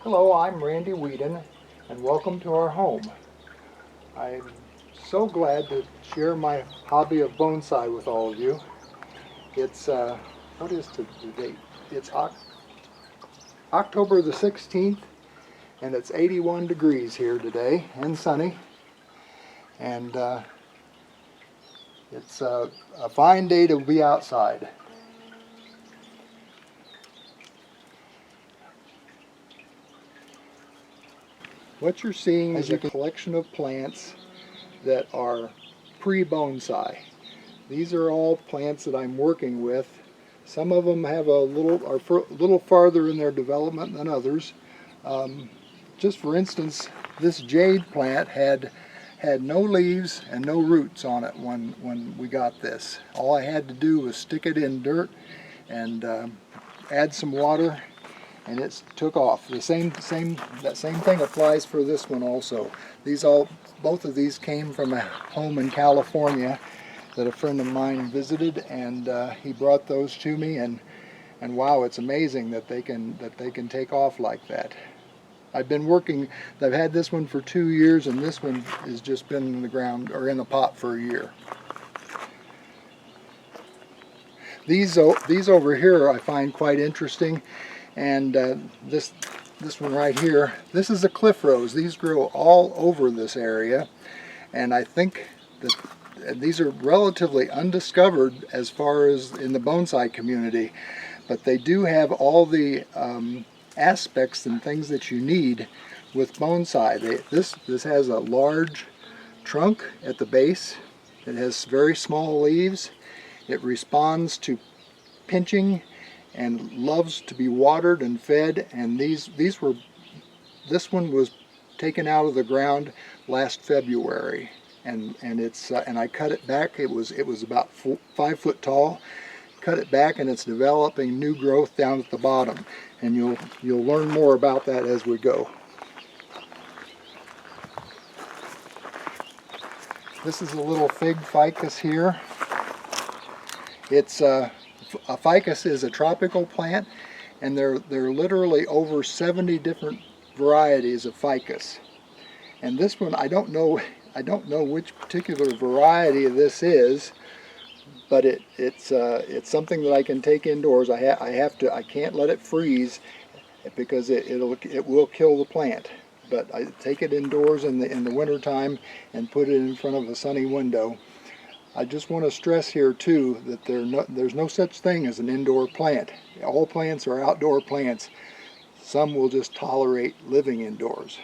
Hello, I'm Randy Whedon, and welcome to our home. I'm so glad to share my hobby of bonsai with all of you. It's, what is the date? It's October the 16th, and it's 81 degrees here today, and sunny. And it's a fine day to be outside. What you're seeing is a collection of plants that are pre-bonsai. These are all plants that I'm working with. Some of them have are a little farther in their development than others. Just for instance, this jade plant had no leaves and no roots on it when we got this. All I had to do was stick it in dirt and add some water, and it took off. That same thing applies for this one also. Both of these came from a home in California that a friend of mine visited, and he brought those to me, and wow, it's amazing that they can take off like that. I've had this one for 2 years, and this one has just been in the ground or in the pot for a year. These over here I find quite interesting. And this one right here, this is a cliff rose. These grow all over this area, and I think that these are relatively undiscovered as far as in the bonsai community, but they do have all the aspects and things that you need with bonsai. This has a large trunk at the base. It has very small leaves. It responds to pinching and loves to be watered and fed, and this one was taken out of the ground last February, and I cut it back. It was about 5 foot tall. Cut it back, and it's developing new growth down at the bottom, and you'll learn more about that as we go. This is a little fig ficus here. A ficus is a tropical plant, and there are literally over 70 different varieties of ficus. And this one, I don't know which particular variety this is, but it's something that I can take indoors. I can't let it freeze because it will kill the plant. But I take it indoors in the winter time and put it in front of a sunny window. I just want to stress here too that there's no such thing as an indoor plant. All plants are outdoor plants. Some will just tolerate living indoors.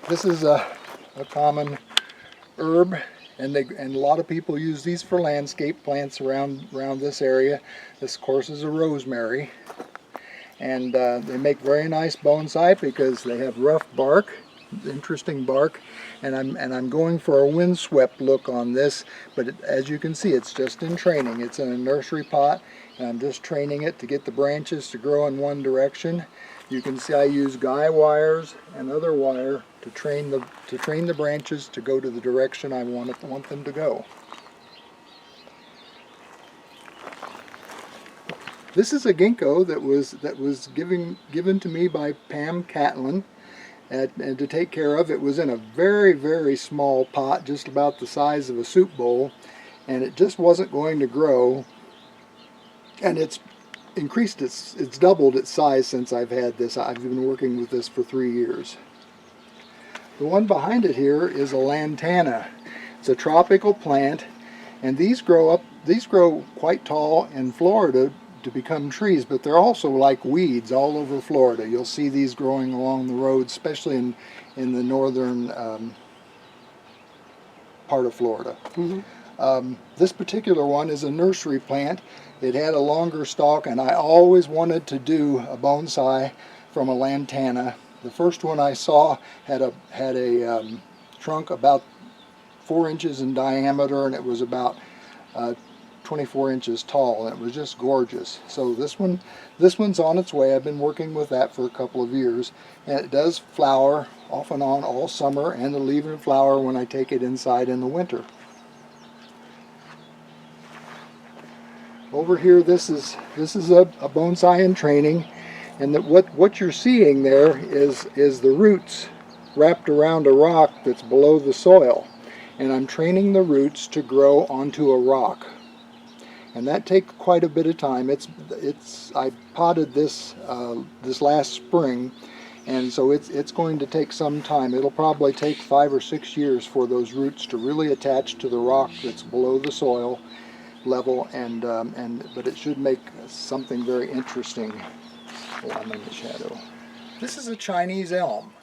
This is a common herb, and a lot of people use these for landscape plants around this area. This, of course, is a rosemary, and they make very nice bonsai because they have rough bark, interesting bark, and I'm going for a windswept look on this, but as you can see, it's just in training. It's in a nursery pot, and I'm just training it to get the branches to grow in one direction. You can see I use guy wires and other wire to train the branches to go to the direction I want them to go. This is a ginkgo that was given to me by Pam Catlin. And to take care of. It was in a very, very small pot, just about the size of a soup bowl, and it just wasn't going to grow, and it's doubled its size since I've had this. I've been working with this for 3 years. The one behind it here is a lantana. It's a tropical plant, and these grow quite tall in Florida to become trees, but they're also like weeds all over Florida. You'll see these growing along the road, especially in the northern part of Florida. Mm-hmm. This particular one is a nursery plant. It had a longer stalk, and I always wanted to do a bonsai from a lantana. The first one I saw had a trunk about 4 inches in diameter, and it was about 24 inches tall, and it was just gorgeous. So this one's on its way. I've been working with that for a couple of years, and it does flower off and on all summer, and it'll even flower when I take it inside in the winter. Over here, this is a bonsai in training, And that what you're seeing there is the roots wrapped around a rock that's below the soil. And I'm training the roots to grow onto a rock. And that takes quite a bit of time. I potted this this last spring, and so it's going to take some time. It'll probably take 5 or 6 years for those roots to really attach to the rock that's below the soil level, but it should make something very interesting. Oh, I'm in the shadow. This is a Chinese elm.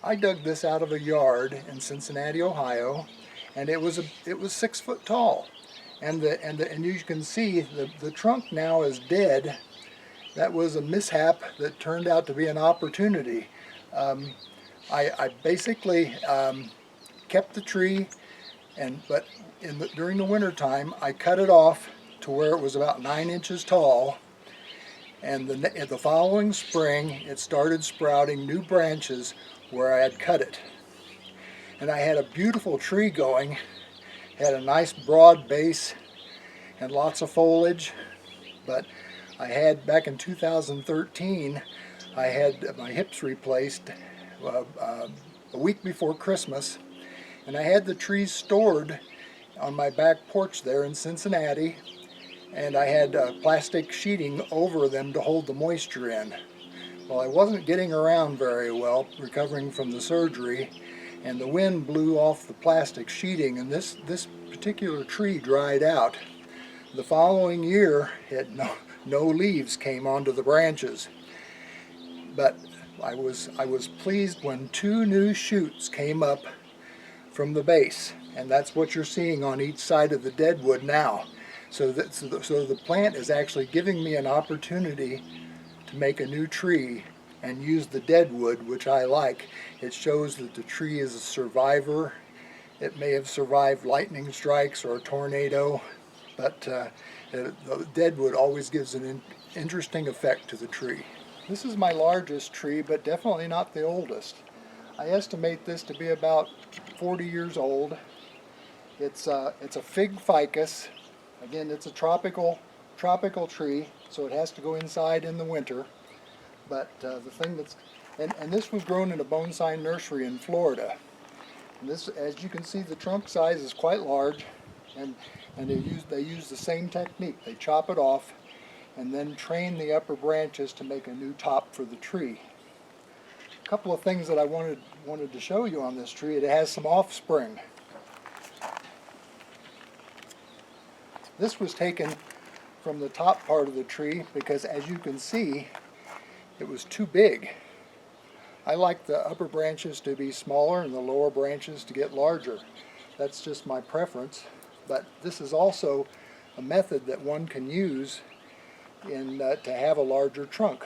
I dug this out of a yard in Cincinnati, Ohio, and it was 6 foot tall. And you can see the trunk now is dead. That was a mishap that turned out to be an opportunity. I basically kept the tree, but during the winter time I cut it off to where it was about 9 inches tall. And the following spring it started sprouting new branches where I had cut it. And I had a beautiful tree going. Had a nice broad base and lots of foliage, but I had, back in 2013, I had my hips replaced a week before Christmas, and I had the trees stored on my back porch there in Cincinnati, and I had plastic sheeting over them to hold the moisture in. Well, I wasn't getting around very well, recovering from the surgery, and the wind blew off the plastic sheeting, and this particular tree dried out. The following year, no leaves came onto the branches, but I was pleased when 2 new shoots came up from the base, and that's what you're seeing on each side of the deadwood now. So the plant is actually giving me an opportunity to make a new tree and use the deadwood, which I like. It shows that the tree is a survivor. It may have survived lightning strikes or a tornado, but the deadwood always gives an interesting effect to the tree. This is my largest tree, but definitely not the oldest. I estimate this to be about 40 years old. It's a fig ficus. Again, it's a tropical tree, so it has to go inside in the winter. But the thing and this was grown in a bonsai nursery in Florida. And this, as you can see, the trunk size is quite large, and they use the same technique. They chop it off and then train the upper branches to make a new top for the tree. A couple of things that I wanted to show you on this tree. It has some offspring. This was taken from the top part of the tree because, as you can see, it was too big. I like the upper branches to be smaller and the lower branches to get larger. That's just my preference, but this is also a method that one can use to have a larger trunk.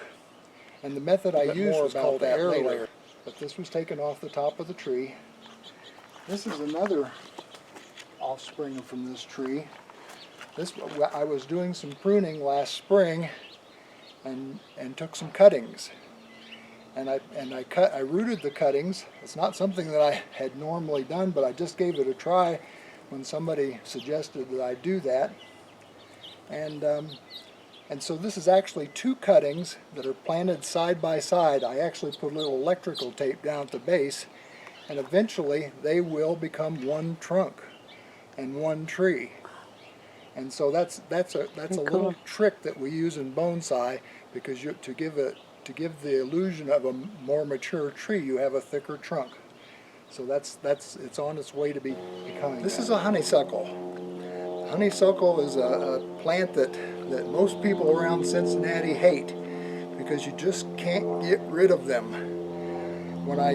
And the method I used was called air layer. But this was taken off the top of the tree. This is another offspring from this tree. I was doing some pruning last spring and took some cuttings. And I rooted the cuttings. It's not something that I had normally done, but I just gave it a try when somebody suggested that I do that. And so this is actually 2 cuttings that are planted side by side. I actually put a little electrical tape down at the base, and eventually they will become one trunk and one tree. And so that's a little trick that we use in bonsai, because to give the illusion of a more mature tree, you have a thicker trunk. So it's on its way to becoming. This is a honeysuckle. Honeysuckle is a plant that most people around Cincinnati hate because you just can't get rid of them. When I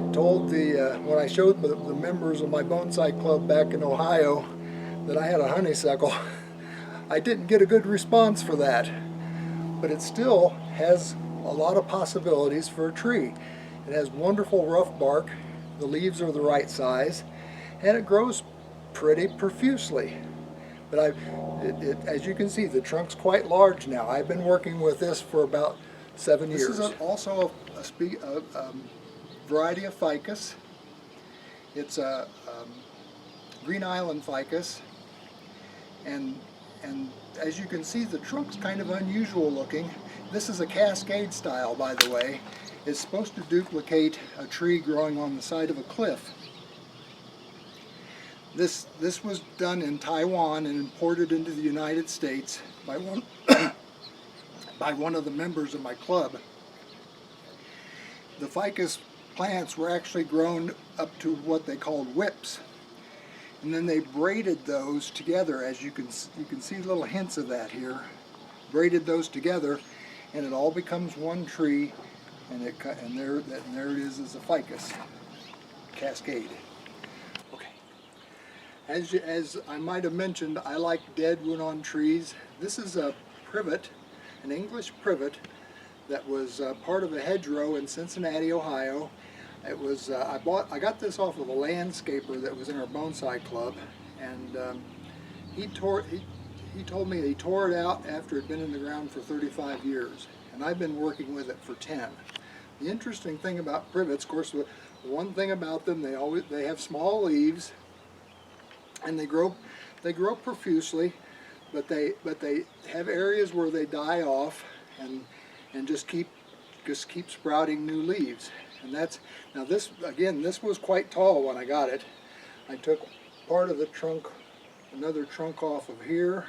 showed the members of my bonsai club back in Ohio that I had a honeysuckle, I didn't get a good response for that. But it still has a lot of possibilities for a tree. It has wonderful rough bark, the leaves are the right size, and it grows pretty profusely. But as you can see, the trunk's quite large now. I've been working with this for about 7 years. This is also a variety of ficus. It's a Green Island ficus, and and as you can see, the trunk's kind of unusual looking. This is a cascade style, by the way. It's supposed to duplicate a tree growing on the side of a cliff. This was done in Taiwan and imported into the United States by one by one of the members of my club. The ficus plants were actually grown up to what they called whips, and then they braided those together. As you can see little hints of that here. Braided those together, and it all becomes one tree, and there it is as a ficus cascade. Okay. As I might have mentioned, I like deadwood on trees. This is a privet, an English privet that was part of a hedgerow in Cincinnati, Ohio. It was I got this off of a landscaper that was in our bonsai club, and he told me he tore it out after it had been in the ground for 35 years, and I've been working with it for 10. The interesting thing about privets, of course, the one thing about them, they have small leaves, and they grow profusely, but they have areas where they die off and just keep sprouting new leaves. And now this was quite tall when I got it. I took part of the trunk, another trunk off of here,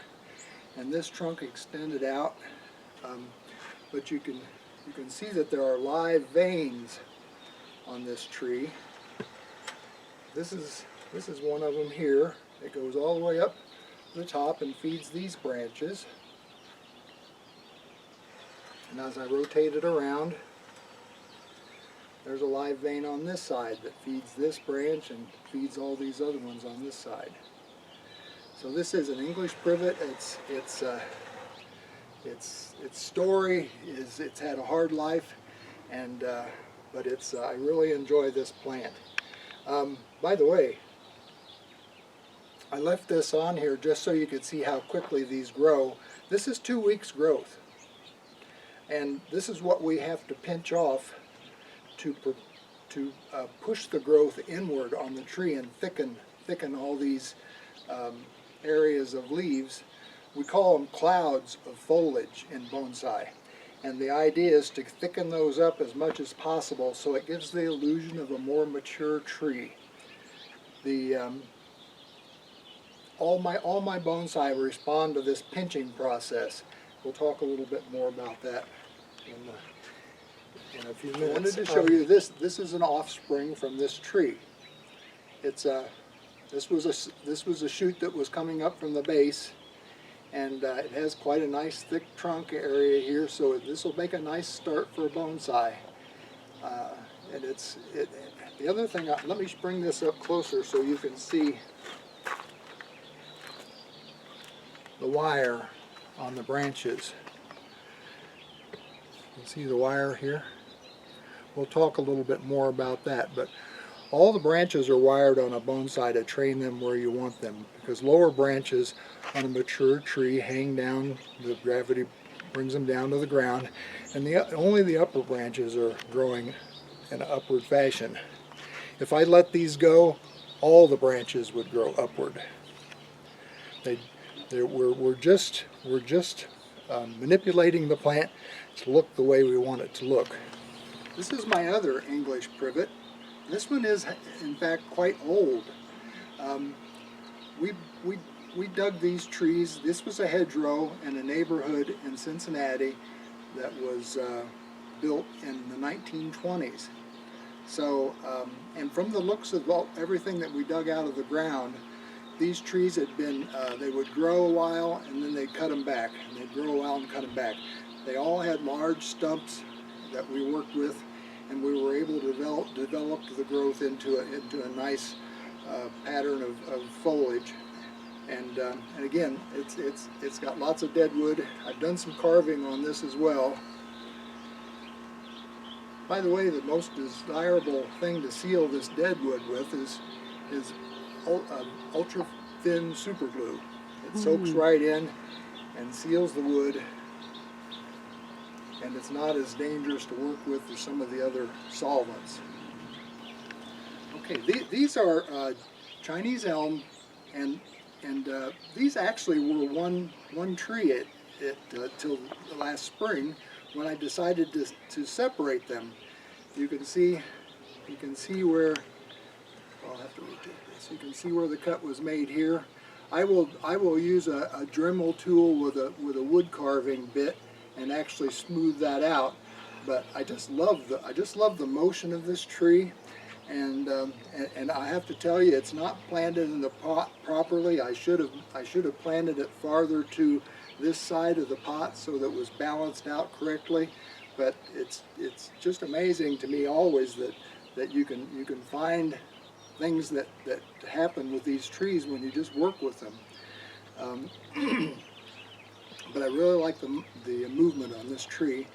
and this trunk extended out. But you can see that there are live veins on this tree. This is one of them here. It goes all the way up the top and feeds these branches. And as I rotate it around, there's a live vein on this side that feeds this branch and feeds all these other ones on this side. So this is an English privet. Its story is it's had a hard life, and but I really enjoy this plant. By the way, I left this on here just so you could see how quickly these grow. This is 2 weeks growth, and this is what we have to pinch off to push the growth inward on the tree and thicken all these areas of leaves. We call them clouds of foliage in bonsai, and the idea is to thicken those up as much as possible so it gives the illusion of a more mature tree. All my bonsai respond to this pinching process. We'll talk a little bit more about that in a few minutes. I wanted to show you this. This is an offspring from this tree. This was a shoot that was coming up from the base, and it has quite a nice thick trunk area here, so this will make a nice start for a bonsai. And the other thing, let me bring this up closer so you can see the wire on the branches. You see the wire here? We'll talk a little bit more about that, but all the branches are wired on a bonsai to train them where you want them, because lower branches on a mature tree hang down, the gravity brings them down to the ground, and only the upper branches are growing in an upward fashion. If I let these go, all the branches would grow upward. We're just manipulating the plant to look the way we want it to look. This is my other English privet. This one is, in fact, quite old. We dug these trees. This was a hedgerow in a neighborhood in Cincinnati that was built in the 1920s. So, and from the looks of everything that we dug out of the ground, these trees had been, they would grow a while and then they'd cut them back. And they'd grow a while and cut them back. They all had large stumps that we worked with, and we were able to develop the growth into a nice pattern of foliage. And again, it's got lots of dead wood. I've done some carving on this as well. By the way, the most desirable thing to seal this dead wood with is ultra thin super glue. It soaks right in and seals the wood, and it's not as dangerous to work with as some of the other solvents. Okay, these are Chinese elm, and And these actually were one tree till last spring when I decided to separate them. You can see where, I'll have to rotate this. You can see where the cut was made here. I will use a Dremel tool with a wood carving bit and actually smooth that out. But I just love the motion of this tree, and I have to tell you, it's not planted in the pot properly. I should have planted it farther to this side of the pot so that it was balanced out correctly. But it's just amazing to me always that you can find things that happen with these trees when you just work with them. But I really like the movement on this tree.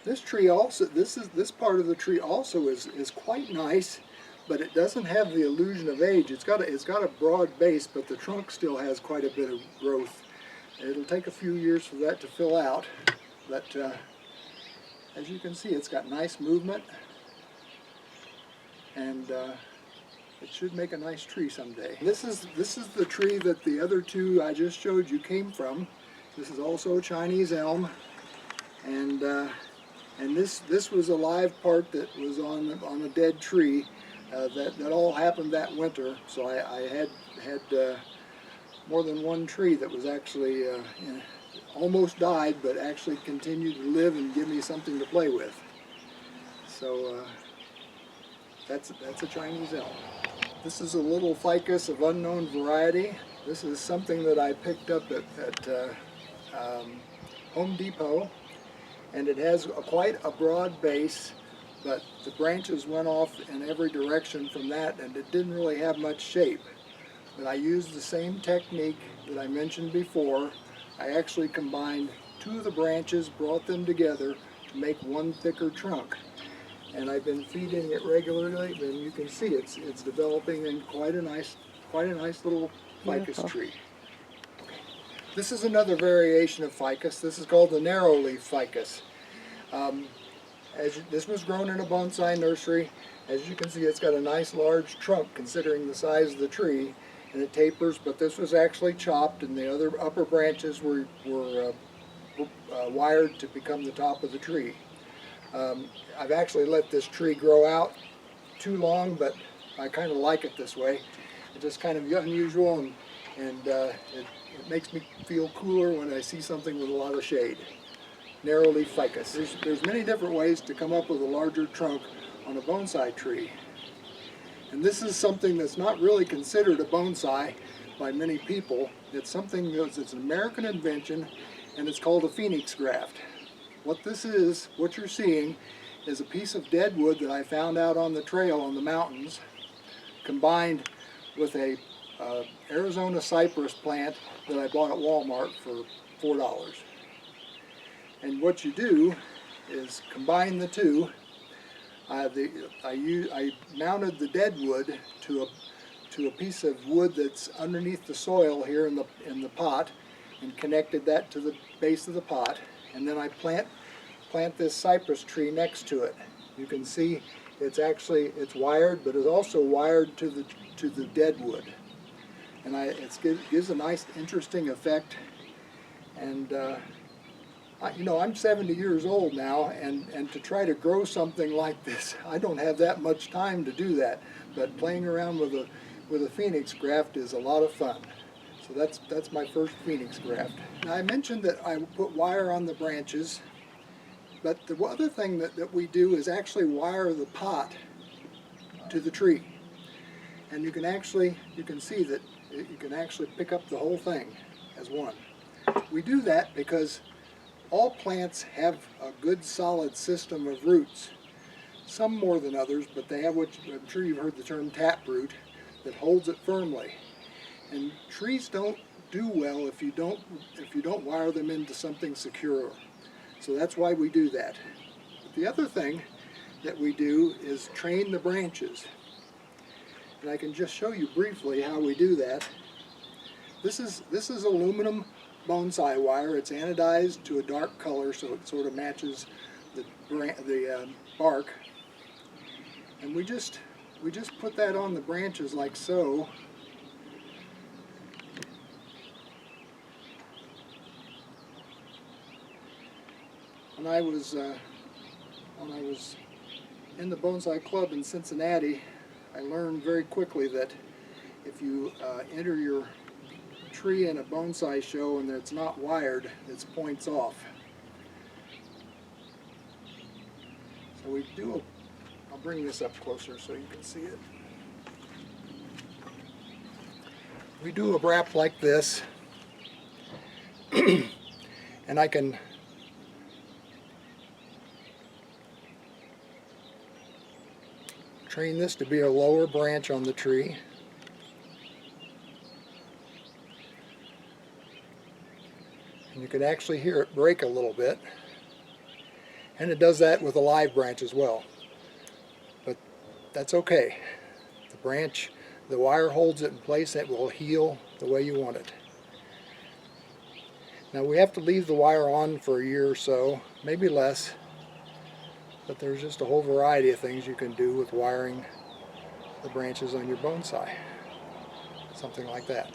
This tree also, this part of the tree also is quite nice, but it doesn't have the illusion of age. It's got a broad base, but the trunk still has quite a bit of growth. It'll take a few years for that to fill out, but as you can see, it's got nice movement, and it should make a nice tree someday. This is the tree that the other two I just showed you came from. This is also a Chinese elm, and this was a live part that was on a dead tree that all happened that winter. So I had more than one tree that was actually almost died, but actually continued to live and give me something to play with. So that's a Chinese elm. This is a little ficus of unknown variety. This is something that I picked up at Home Depot, and it has quite a broad base, but the branches went off in every direction from that, and it didn't really have much shape. But I used the same technique that I mentioned before. I actually combined two of the branches, brought them together to make one thicker trunk. And I've been feeding it regularly, and you can see it's developing in quite a nice little ficus tree. This is another variation of ficus. This is called the narrow leaf ficus. This was grown in a bonsai nursery. As you can see, it's got a nice large trunk considering the size of the tree, and it tapers, but this was actually chopped, and the other upper branches were wired to become the top of the tree. I've actually let this tree grow out too long, but I kind of like it this way. It's just kind of unusual, and it makes me feel cooler when I see something with a lot of shade. Narrow leaf ficus. There's many different ways to come up with a larger trunk on a bonsai tree. And this is something that's not really considered a bonsai by many people. It's something it's an American invention, and it's called a phoenix graft. What this is, what you're seeing, is a piece of dead wood that I found out on the trail in the mountains, combined with a Arizona cypress plant that I bought at Walmart for $4. And what you do is combine the two. I mounted the dead wood to a piece of wood that's underneath the soil here in the pot, and connected that to the base of the pot. And then I plant this cypress tree next to it. You can see it's wired, but it's also wired to the dead wood, and it gives a nice, interesting effect. And I'm 70 years old now, and to try to grow something like this, I don't have that much time to do that. But playing around with a phoenix graft is a lot of fun. So that's my first phoenix graft. Now, I mentioned that I put wire on the branches, but the other thing that we do is actually wire the pot to the tree. And you can see that you can actually pick up the whole thing as one. We do that because all plants have a good solid system of roots. Some more than others, but they have what I'm sure you've heard the term taproot that holds it firmly. And trees don't do well if you don't wire them into something secure. So that's why we do that. But the other thing that we do is train the branches. And I can just show you briefly how we do that. This is aluminum bonsai wire. It's anodized to a dark color so it sort of matches the bark. And we just put that on the branches like so. when I was in the bonsai club in Cincinnati, I learned very quickly that if you enter your tree in a bonsai show and it's not wired, it's points off. So we do, I'll bring this up closer so you can see it. We do a wrap like this, and I can train this to be a lower branch on the tree. And you can actually hear it break a little bit. And it does that with a live branch as well. But that's okay. The branch, the wire holds it in place, and it will heal the way you want it. Now we have to leave the wire on for a year or so, maybe less. But there's just a whole variety of things you can do with wiring the branches on your bonsai. Something like that.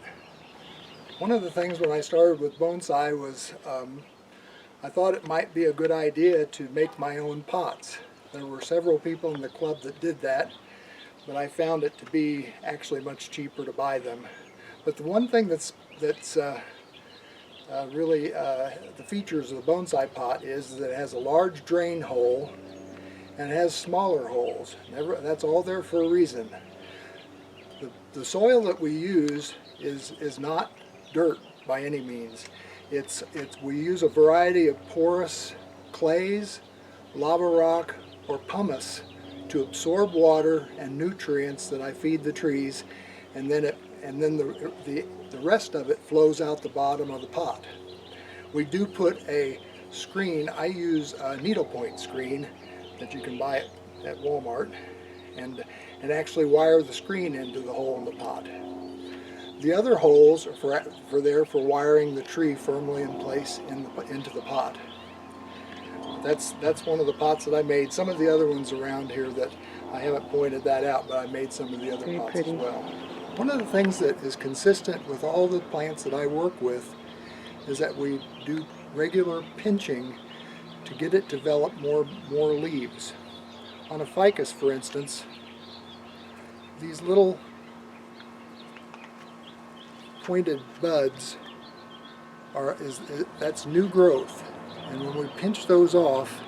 One of the things when I started with bonsai was I thought it might be a good idea to make my own pots. There were several people in the club that did that, but I found it to be actually much cheaper to buy them. But the one thing that's really the features of the bonsai pot is that it has a large drain hole and it has smaller holes. That's all there for a reason. The soil that we use is not dirt by any means. We use a variety of porous clays, lava rock, or pumice to absorb water and nutrients that I feed the trees, and then the rest of it flows out the bottom of the pot. We do put a screen. I use a needlepoint screen that you can buy at Walmart, and actually wire the screen into the hole in the pot. The other holes are for wiring the tree firmly in place into the pot. That's one of the pots that I made. Some of the other ones around here that I haven't pointed that out, but I made some of the other pots as well. One of the things that is consistent with all the plants that I work with is that we do regular pinching to get it to develop more leaves. On a ficus, for instance, these little pointed buds that's new growth, and when we pinch those off,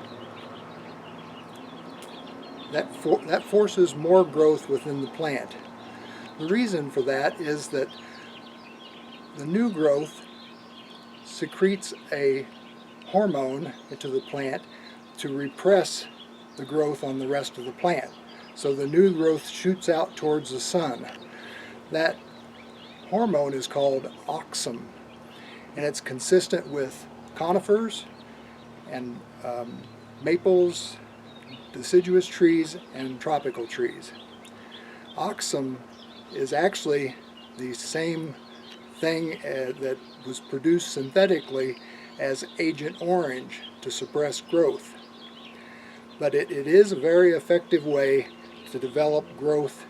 that forces more growth within the plant. The reason for that is that the new growth secretes a hormone into the plant to repress the growth on the rest of the plant. So the new growth shoots out towards the sun. That hormone is called auxin, and it's consistent with conifers and maples, deciduous trees, and tropical trees. Auxin is actually the same thing that was produced synthetically as Agent Orange to suppress growth. But it is a very effective way to develop growth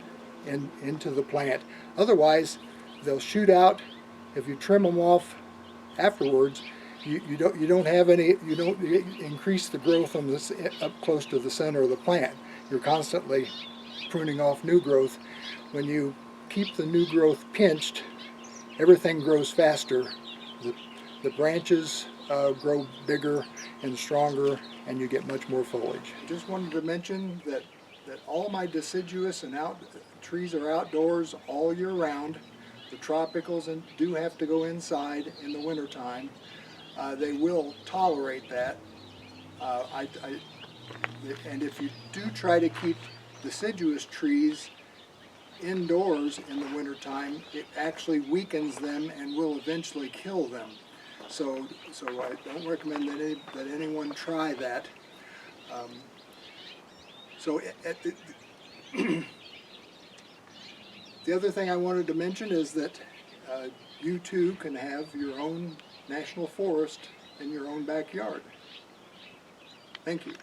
into the plant. Otherwise, they'll shoot out. If you trim them off afterwards, you don't increase the growth on this up close to the center of the plant. You're constantly pruning off new growth. When you keep the new growth pinched, everything grows faster. The branches grow bigger and stronger, and you get much more foliage. Just wanted to mention that all my deciduous and trees are outdoors all year round. The tropicals do have to go inside in the wintertime. They will tolerate that. And if you do try to keep deciduous trees indoors in the wintertime, it actually weakens them and will eventually kill them. So I don't recommend that anyone try that. The other thing I wanted to mention is that you too can have your own national forest in your own backyard. Thank you.